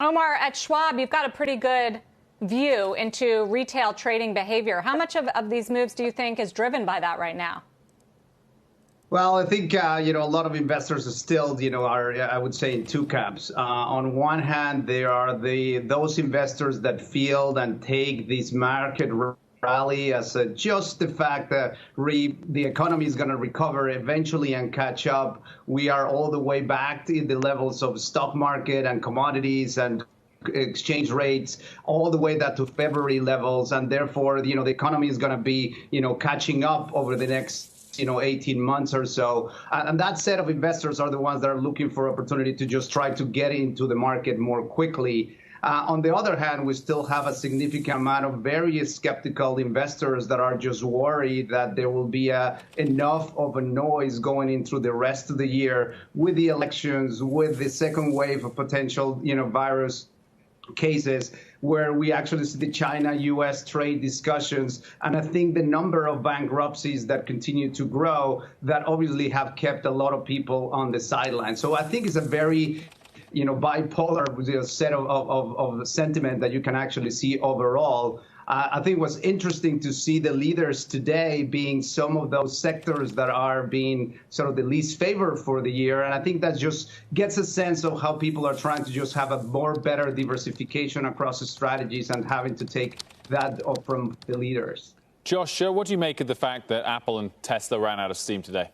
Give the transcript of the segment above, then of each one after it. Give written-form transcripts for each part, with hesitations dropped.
Omar, at Schwab, you've got a pretty good view into retail trading behavior. How much of these moves do you think is driven by that right now? Well, I think, a lot of investors are still, are, I would say, in two camps. On one hand, there are those investors that feel and take this market rally as just the fact that the economy is going to recover eventually and catch up. We are all the way back to the levels of stock market and commodities and exchange rates all the way down to February levels. And therefore, the economy is going to be, catching up over the next 18 months or so. And that set of investors are the ones that are looking for opportunity to just try to get into the market more quickly. On the other hand, we still have a significant amount of very skeptical investors that are just worried that there will be enough of a noise going in through the rest of the year with the elections, with the second wave of potential, virus cases, where we actually see the China-U.S. trade discussions. And I think the number of bankruptcies that continue to grow that obviously have kept a lot of people on the sidelines. So I think it's a very bipolar set of sentiment that you can actually see overall. I think it was interesting to see the leaders today being some of those sectors that are being sort of the least favored for the year. And I think that just gets a sense of how people are trying to just have a better diversification across the strategies and having to take that up from the leaders. Josh, what do you make of the fact that Apple and Tesla ran out of steam today?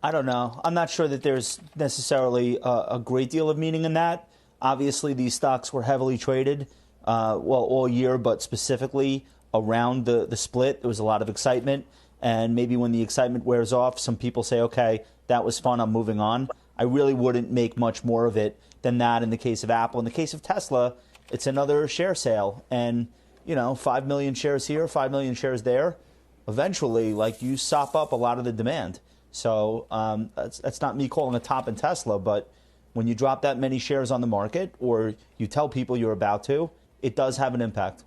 I don't know. I'm not sure that there's necessarily a great deal of meaning in that. Obviously, these stocks were heavily traded, all year, but specifically around the split. There was a lot of excitement. And maybe when the excitement wears off, some people say, OK, that was fun, I'm moving on. I really wouldn't make much more of it than that in the case of Apple. In the case of Tesla, it's another share sale. And, 5 million shares here, 5 million shares there. Eventually, you sop up a lot of the demand. So that's not me calling a top in Tesla, but when you drop that many shares on the market or you tell people you're about to, it does have an impact.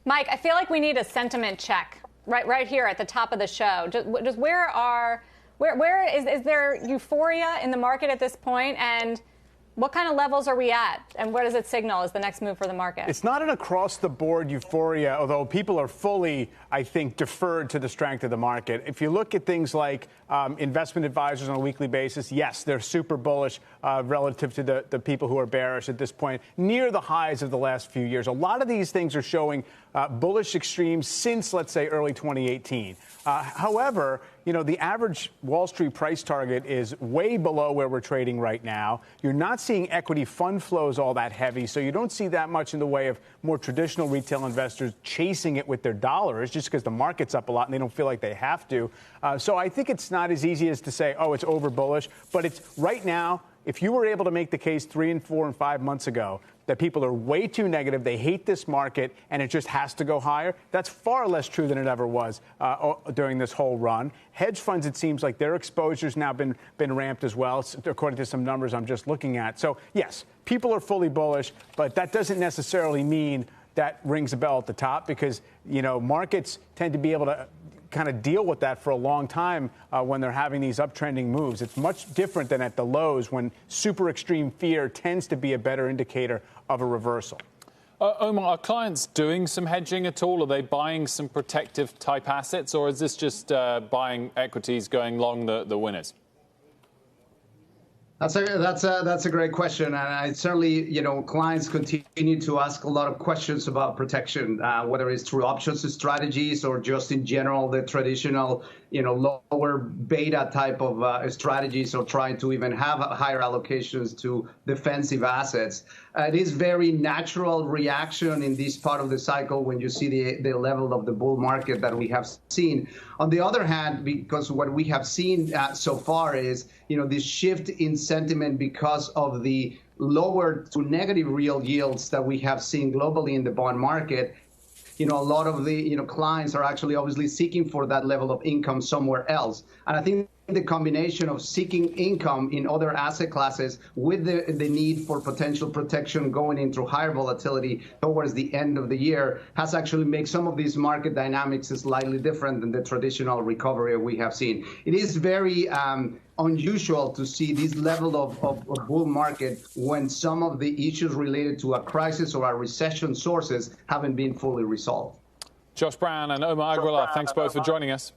Mike, I feel like we need a sentiment check right here at the top of the show. Just where is there euphoria in the market at this point? And what kind of levels are we at? And where does it signal as the next move for the market? It's not an across-the-board euphoria, although people are fully, I think, deferred to the strength of the market. If you look at things like investment advisors on a weekly basis, yes, they're super bullish relative to the people who are bearish at this point, near the highs of the last few years. A lot of these things are showing bullish extremes since, let's say, early 2018. However, the average Wall Street price target is way below where we're trading right now. You're not seeing equity fund flows all that heavy, so you don't see that much in the way of more traditional retail investors chasing it with their dollars just because the market's up a lot and they don't feel like they have to. So I think it's not as easy as to say, oh, it's over bullish. But it's right now, if you were able to make the case 3 and 4 and 5 months ago that people are way too negative, they hate this market, and it just has to go higher, that's far less true than it ever was during this whole run. Hedge funds, it seems like their exposure's now been ramped as well, according to some numbers I'm just looking at. So, yes, people are fully bullish, but that doesn't necessarily mean that rings a bell at the top because, markets tend to be able to kind of deal with that for a long time when they're having these uptrending moves. It's much different than at the lows when super extreme fear tends to be a better indicator of a reversal. Omar, are clients doing some hedging at all? Are they buying some protective type assets, or is this just buying equities going long the winners? That's a great question, and I certainly, clients continue to ask a lot of questions about protection, whether it's through options strategies or just in general the traditional, lower beta type of strategies, or trying to even have higher allocations to defensive assets. It is very natural reaction in this part of the cycle when you see the level of the bull market that we have seen. On the other hand, because what we have seen so far is, this shift in sentiment because of the lower to negative real yields that we have seen globally in the bond market. A lot of the clients are actually obviously seeking for that level of income somewhere else. And I think the combination of seeking income in other asset classes with the need for potential protection going into higher volatility towards the end of the year has actually made some of these market dynamics slightly different than the traditional recovery we have seen. It is very unusual to see this level of bull market when some of the issues related to a crisis or a recession sources haven't been fully resolved. Josh Brown and Omar Aguilar, thanks both for joining us.